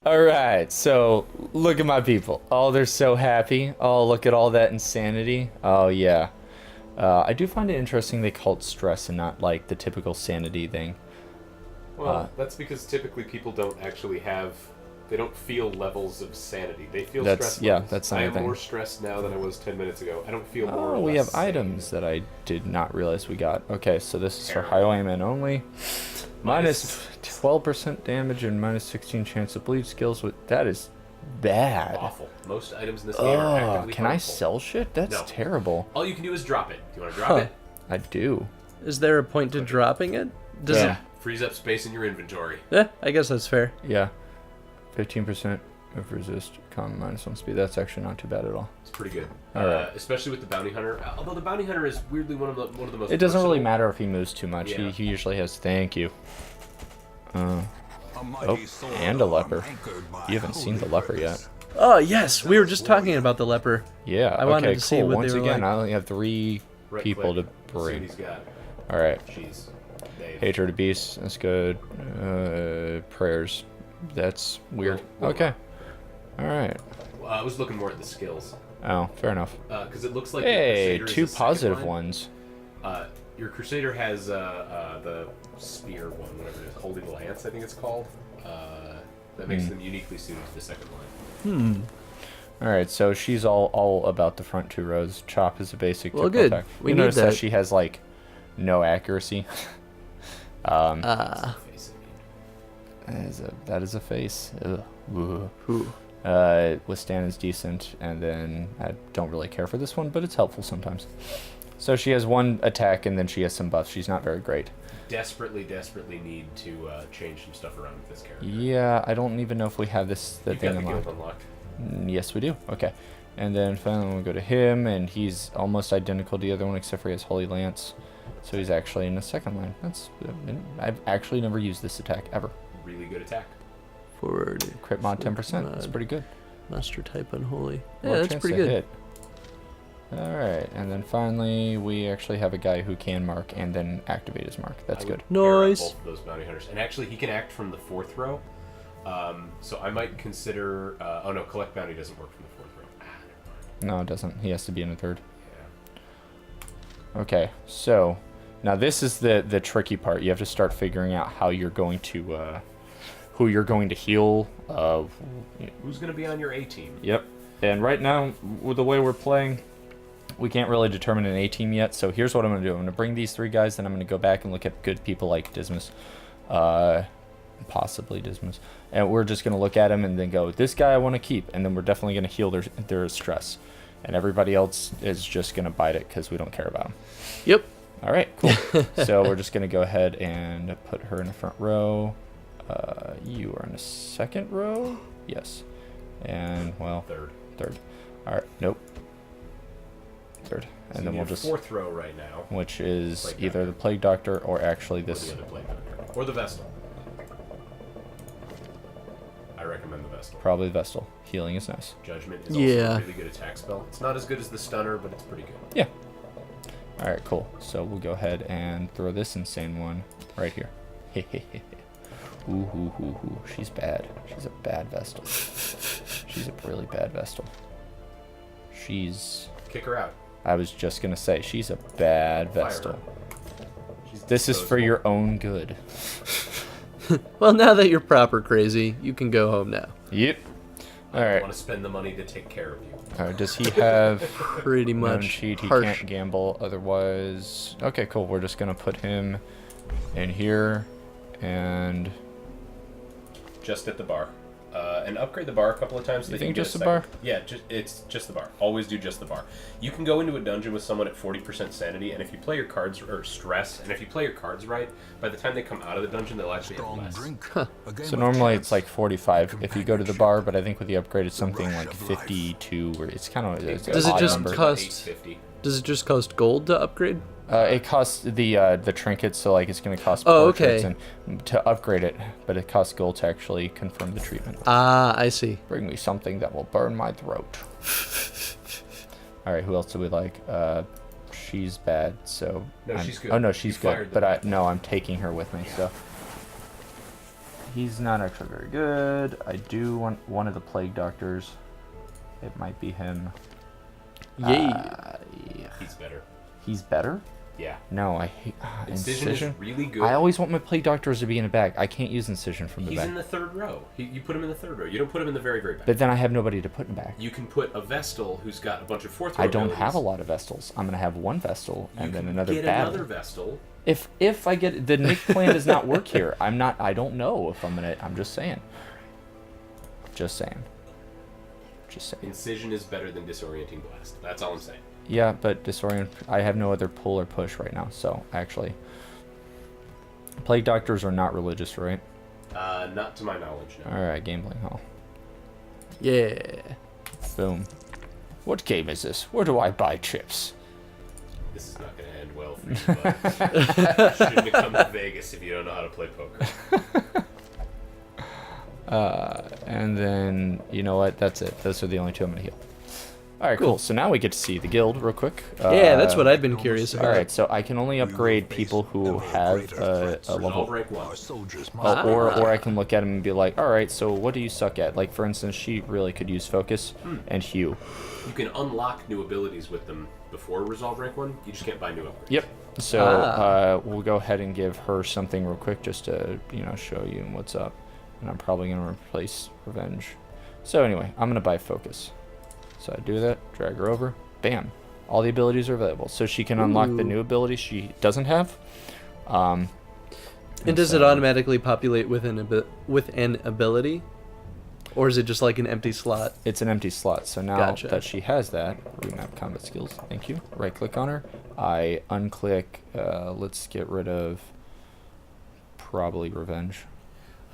All right, so look at my people. Oh, they're so happy. Oh, look at all that insanity. Oh, yeah. I do find it interesting they call it stress and not like the typical sanity thing. Well, that's because typically people don't actually have, they don't feel levels of sanity. They feel stress Yeah, levels. that's I not a am thing. more stressed now than I was 10 minutes ago. I don't feel more or Oh, we less have sane. items that I did not realize we got. Okay, so this is for Terrible. highwaymen only. Minus 12% damage and minus 16 chance to bleed skills. That is bad. Awful. Most items in this game are Oh, actively can I harmful. sell shit? That's No. terrible. All you can do is drop it. Do you want to drop it? I do. Is there a point to dropping it? Does Yeah. Frees up space in your inventory. it? I guess that's fair. Yeah. 15% of resist, con minus 1 speed. That's actually not too bad at all. It's pretty good. Alright. Especially with the bounty hunter. Although the bounty hunter is weirdly one of the most. It doesn't really versatile- matter if he moves too much. Yeah. He usually has. Thank you. Oh, and a leper. You haven't seen the leper yet. Oh, yes. We were just talking about the leper. Yeah. I wanted okay. to Cool. see what Once they were again, like. I only have 3 Right people click. to See what bring. he's got. All right. Jeez. Dave. Hatred of beasts. That's good. Prayers. That's weird. Well, Okay. All right. I was looking more at the skills. Oh, fair enough. Because it looks like Hey, your Crusader is 2 the second positive line. ones. Your Crusader has the spear one, whatever it is, holding the lance, I think it's called. That makes them uniquely suited to the second line. All right, so she's all about the front 2 rows. Chop is a basic Well, typical good. attack. We You need notice that. she has like no accuracy. Face, I mean. That is a face. Ugh. Ugh. Ooh. Withstand is decent, and then I don't really care for this one, but it's helpful sometimes. So she has 1 attack, and then she has some buffs. She's not very great. Desperately need to change some stuff around with this character. Yeah, I don't even know if we have the You've thing got the guild unlocked. unlocked. Yes, we do. Okay. And then finally we'll go to him, and he's almost identical to the other one, except for he has Holy Lance. So he's actually in the second line. I've actually never used this attack, ever. Really good attack. Forward. Crit mod 10%. That's pretty good. Master type unholy. Yeah, More that's chance pretty to good. hit. Alright, and then finally we actually have a guy who can mark and then activate his mark. That's I good. would pair up Nice. both of those bounty hunters, and actually he can act from the 4th row. So I might consider. Oh no, collect bounty doesn't work from the 4th row. Ah, never mind. No, it doesn't. He has to be in the 3rd. Yeah. Okay, so now this is the tricky part. You have to start figuring out how you're going to who you're going to heal. Who's gonna be on your A team? Yep. And right now, with the way we're playing, we can't really determine an A team yet. So here's what I'm going to do. I'm going to bring these 3 guys, then I'm going to go back and look at good people like Dismas. Possibly Dismas. And we're just going to look at him and then go, this guy I want to keep. And then we're definitely going to heal their stress. And everybody else is just going to bite it because we don't care about them. Yep. All right, cool. So we're just going to go ahead and put her in the front row. You are in the second row? Yes. And, well, 3rd. 3rd. All right, nope. 3rd. And then we'll just... 4th row right now. Which is Plague either Doctor. the Plague Doctor or actually Or this... the other Plague Doctor. Or the Vestal. I recommend the Vestal. Probably Vestal. Healing is nice. Judgment is also Yeah. a really good attack spell. It's not as good as the Stunner, but it's pretty good. Yeah. All right, cool. So we'll go ahead and throw this insane one right here. Ooh, ooh, ooh, ooh. She's bad. She's a bad Vestal. She's a really bad Vestal. She's... Kick her out. I was just going to say, she's a bad Fire Vestal. her. She's This is for disposable. your own good. Well, now that you're proper crazy, you can go home now. Yep. All I right. want to spend the money to take care of you. All right. Does he have... Pretty Known much cheat, he harsh. can't gamble otherwise. Okay, cool. We're just gonna put him in here and Just at the bar. And upgrade the bar a couple of times. So You that think can get just a the second- bar? Yeah, it's just the bar. Always do just the bar. You can go into a dungeon with someone at 40% sanity, and if you play your cards or stress, and if you play your cards right, by the time they come out of the dungeon, they'll actually have less. so normally it's like 45 if you go to the bar, but I think with the upgrade it's something like 52 or it's kind of it's Does an it odd just number. cost- 850. Does it just cost gold to upgrade? It costs the trinkets, so like it's gonna cost Oh, portraits okay. and to upgrade it, but it costs gold to actually confirm the treatment. Ah, I see. Bring me something that will burn my throat. All right, who else do we like? She's bad, so No, she's good. Oh no, she's You good. fired But them. I'm taking her with me. So he's not actually very good. I do want one of the plague doctors. It might be him. Yeah. He's better. He's better? Yeah. No, I hate Incision is really good. I always want my plague doctors to be in a bag. I can't use incision from the He's bag. in the third row. You put him in the third row. You don't put him in the very, very back. But then I have nobody to put in back. You can put a Vestal who's got a bunch of fourth row I don't abilities. have a lot of Vestals. I'm gonna have one Vestal and then another get battle. another Vestal. If I get the Nick plan does not work here. I don't know if I'm gonna. I'm just saying. Just saying. Incision is better than Disorienting Blast. That's all I'm saying. Yeah, but disorient. I have no other pull or push right now. So actually, plague doctors are not religious, right? Not to my knowledge, no. All right, gambling hall. Yeah. Boom. What game is this? Where do I buy chips? This is not going to end well for you, bud. You shouldn't have come to Vegas if you don't know how to play poker. And then, you know what? That's it. Those are the only two I'm going to heal. All right, cool. So now we get to see the guild real quick. Yeah, that's what I've been curious about. All right, so I can only upgrade people who have a Resolve level. rank 1. Or I can look at them and be like, all right, so what do you suck at? Like, for instance, she really could use Focus and Hue. You can unlock new abilities with them before Resolve rank 1. You just can't buy new upgrades. Yep. So we'll go ahead and give her something real quick just to, show you what's up. And I'm probably going to replace Revenge. So anyway, I'm going to buy Focus. So I do that, drag her over, bam. All the abilities are available. So she can unlock the new abilities she doesn't have. And does it automatically populate with an ability? Or is it just like an empty slot? It's an empty slot. So now Gotcha. that she has that, remap combat skills, thank you. Right click on her. I unclick, let's get rid of probably Revenge.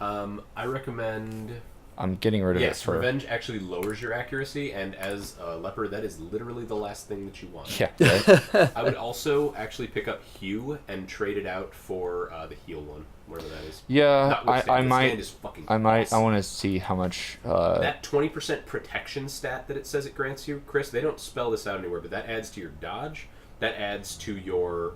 I recommend... I'm getting rid of it Yes, for... Revenge actually lowers your accuracy, and as a leper, that is literally the last thing that you want. Yeah, right? I would also actually pick up Hue and trade it out for the heal one, wherever that is. Yeah, I Stand might... is fucking I might... awesome. I want to see how much... That 20% protection stat that it says it grants you, Chris, they don't spell this out anywhere, but that adds to your dodge, that adds to your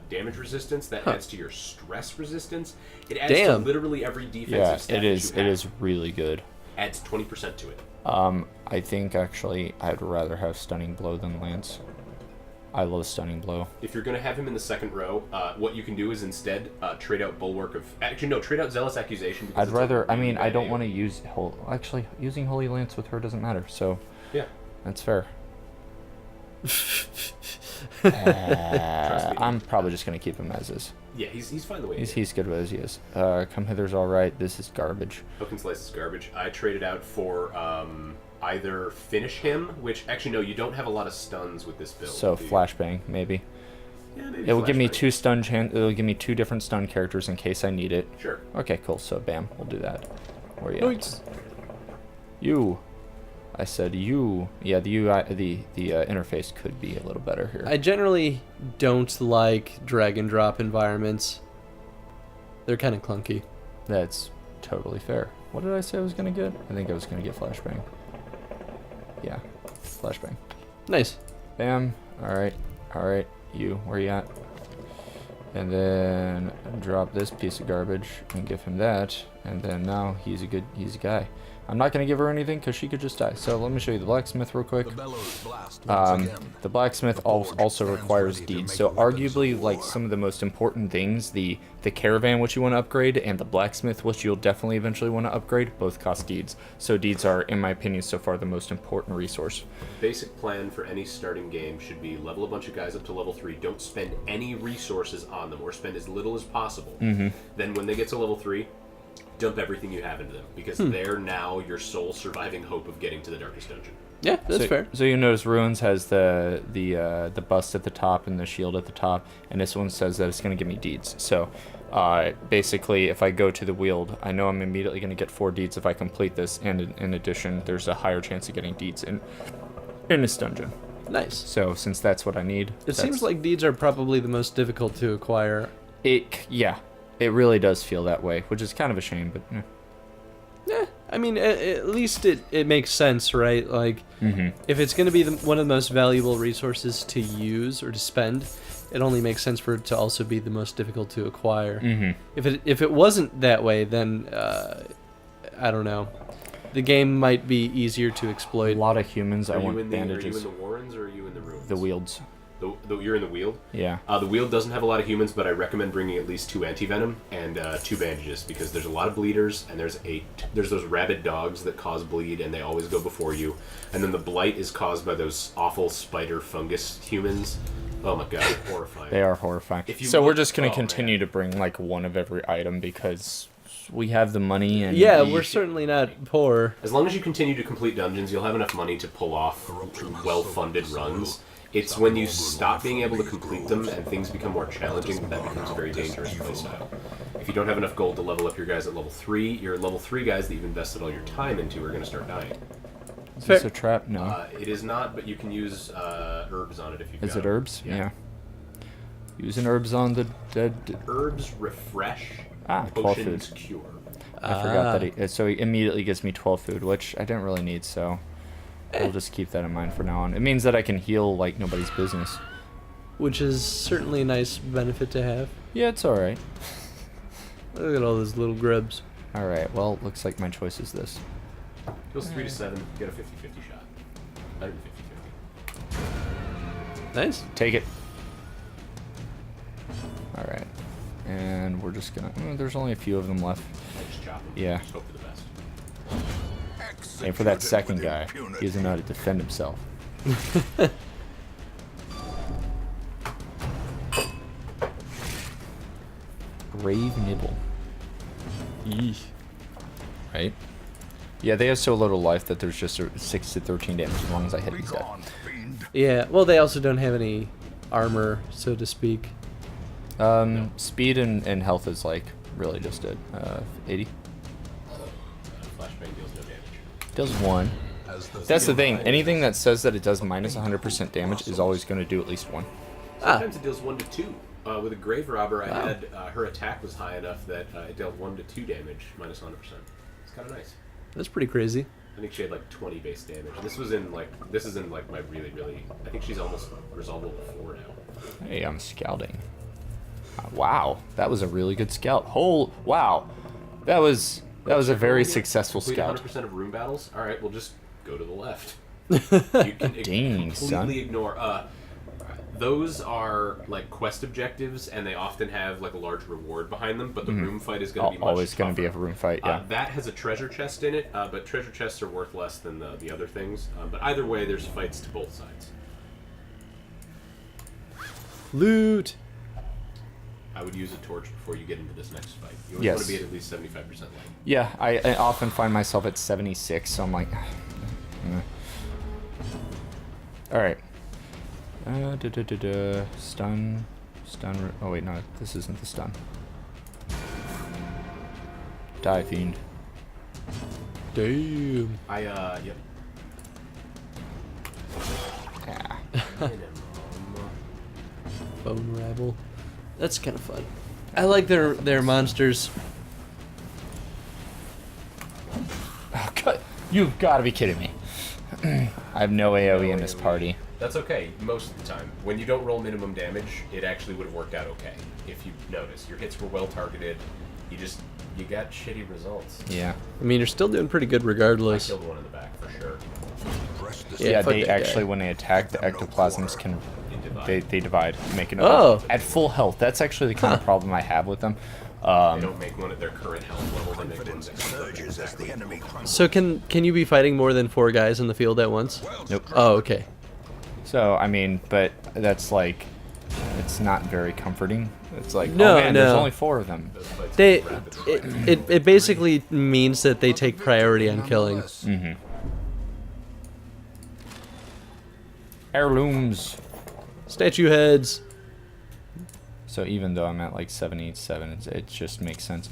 damage resistance, that adds to your stress resistance. It adds to literally every defensive stat it is. that you It have. is really good. Adds 20% to it. I think actually I'd rather have Stunning Blow than Lance. I love Stunning Blow. If you're going to have him in the second row, what you can do is instead trade out Bulwark of... Actually, no, trade out Zealous Accusation. Because I'd rather... I I don't want to use... Actually, using Holy Lance with her doesn't matter, so... Yeah. That's fair. I'm probably just going to keep him as is. Yeah, he's fine the way he is. He's good as he is. Come Hither's alright. This is garbage. Hook and Slice is garbage. I traded out for either Finish Him, which... Actually, no, you don't have a lot of stuns with this build. So, do you? Flashbang, maybe. Yeah, maybe It will give me Flashbang. it'll give me two different stun characters in case I need it. Sure. Okay, cool. So, bam. We'll do that. Where you at? Yoinks. You. I said you. Yeah, the UI, the interface could be a little better here. I generally don't like drag and drop environments. They're kind of clunky. That's totally fair. What did I say I was gonna get? I think I was gonna get Flashbang. Yeah, Flashbang. Nice. Bam. All right. You, where you at? And then drop this piece of garbage and give him that. And then now he's a guy. I'm not going to give her anything because she could just die. So let me show you the blacksmith real quick. The blacksmith also requires deeds. So arguably, like, some of the most important things, the caravan, which you want to upgrade, and the blacksmith, which you'll definitely eventually want to upgrade, both cost deeds. So deeds are, in my opinion, so far the most important resource. Basic plan for any starting game should be level a bunch of guys up to level 3. Don't spend any resources on them, or spend as little as possible. Then when they get to level 3, dump everything you have into them, because they're now your sole surviving hope of getting to the darkest dungeon. Yeah, that's fair. So you notice Ruins has the bust at the top and the shield at the top, and this one says that it's going to give me deeds. So basically, if I go to the Wield, I know I'm immediately going to get 4 deeds if I complete this, and in addition, there's a higher chance of getting deeds in this dungeon. Nice. So since that's what I need, It seems like deeds are probably the most difficult to acquire. It really does feel that way, which is kind of a shame, but Yeah, I mean, at least it makes sense, right? Like, if it's going to be one of the most valuable resources to use or to spend, it only makes sense for it to also be the most difficult to acquire. Mm-hmm. If it wasn't that way, then I don't know. The game might be easier to A exploit. lot of humans. I want Are you bandages. in the Warrens or are you in the Ruins? The wields. You're in the Weald? Yeah. The Weald doesn't have a lot of humans, but I recommend bringing at least 2 anti-venom and 2 bandages, because there's a lot of bleeders, and there's those rabid dogs that cause bleed, and they always go before you. And then the blight is caused by those awful spider fungus humans. Oh my god, horrifying. They are horrifying. So we're just going to continue to bring like one of every item because we have the money and Yeah, we're certainly not poor. As long as you continue to complete dungeons, you'll have enough money to pull off well-funded runs. It's when you stop being able to complete them and things become more challenging that becomes a very dangerous playstyle. If you don't have enough gold to level up your guys at level 3, your level 3 guys that you've invested all your time into are going to start dying. Is this a trap? No. It is not, but you can use herbs on it if you've got Is it them. herbs? Yeah. Using herbs on the dead. Herbs refresh, 12 potions food. cure. I forgot that so he immediately gives me 12 food, which I didn't really need, so we'll just keep that in mind for now on. It means that I can heal like nobody's business. Which is certainly a nice benefit to have. Yeah, it's alright. Look at all those little grubs. Alright, well, looks like my choice is this. Goes 3 to 7, get a 50-50 shot. 150-50. Nice. Take it. Alright. And we're just gonna... there's only a few of them left. Just chop them. Yeah. Just hope for the best. And for that second guy, he doesn't know how to defend himself. Grave Nibble. Eesh. Right? Yeah, they have so little life that there's just a 6 to 13 damage as long as I hit these guys. Yeah, well, they also don't have any armor, so to speak. Speed and health is like really just at 80. Flashbang deals no damage. Does 1. That's the thing. Anything that says that it does minus 100% damage is always going to do at least 1. Sometimes it deals 1 to 2. With a grave robber, I had her attack was high enough that it dealt 1 to 2 damage minus 100%. It's kind of nice. That's pretty crazy. I think she had like 20 base damage. And this is in like my really. I think she's almost resolvable before now. Hey, I'm scouting. Wow, that was a really good scout. Wow, that was a very successful Complete scout. 100% of room battles. All right, we'll just go to the left. You can Dang, son. completely ignore. Those are like quest objectives, and they often have like a large reward behind them. But the room fight is going to be much Always going to be a tougher. room fight. Yeah. That has a treasure chest in it, but treasure chests are worth less than the other things. But either way, there's fights to both sides. Loot. I would use a torch before you get into this next fight. You always Yes. want to be at least 75% light. Yeah, I often find myself at 76, so I'm like, all right. Stun. Oh wait, no, this isn't the stun. Die, fiend. Damn. Yep. Yeah. Bone rabble. That's kind of fun. I like their monsters. Oh, God. You've got to be kidding me. I have no AoE in this party. That's okay, most of the time. When you don't roll minimum damage, it actually would have worked out okay. If you notice, your hits were well targeted. You got shitty results. Yeah. I mean, you're still doing pretty good I regardless. killed one in the back for sure. Yeah, fuck they that guy. actually, when they attack, the ectoplasms can... In divide. They divide, make another. Oh. At full health. That's actually the kind of problem I have with them. They don't make one at their current health level. They make one Surges as the enemy crumbles. So can you be fighting more than 4 guys in the field at once? Nope. Oh, okay. So, I mean, but that's like... It's not very comforting. It's like, No, oh man, there's no. only 4 of them. Those fights They go rapid. it basically means that they take priority on killing. Mm-hmm. Heirlooms. Statue heads. So even though I'm at like 77, it just makes sense.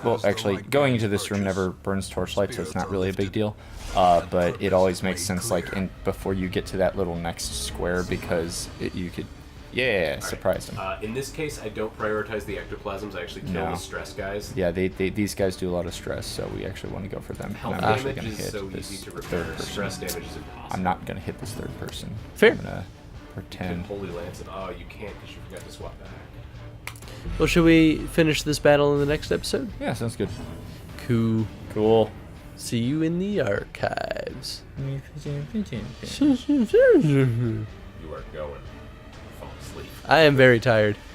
Well, actually, going into this room never burns torchlight, so it's not really a big deal. But it always makes sense, like, before you get to that little next square, because you could... Yeah, surprise them. In this case, I don't prioritize the ectoplasms. I actually kill No. the stress guys. Yeah, these guys do a lot of stress, so we actually want to go for them. And Health I'm actually damage going to is hit so this easy to third repair. person. Stress damage is impossible. I'm not going to hit this third person. Fair. I'm gonna For You can 10. Holy Lance it. Oh, you can't because you forgot to swap back. Well, should we finish this battle in the next episode? Yeah, sounds good. Cool. Cool. See you in the archives. You are going. Fall asleep. I am very tired.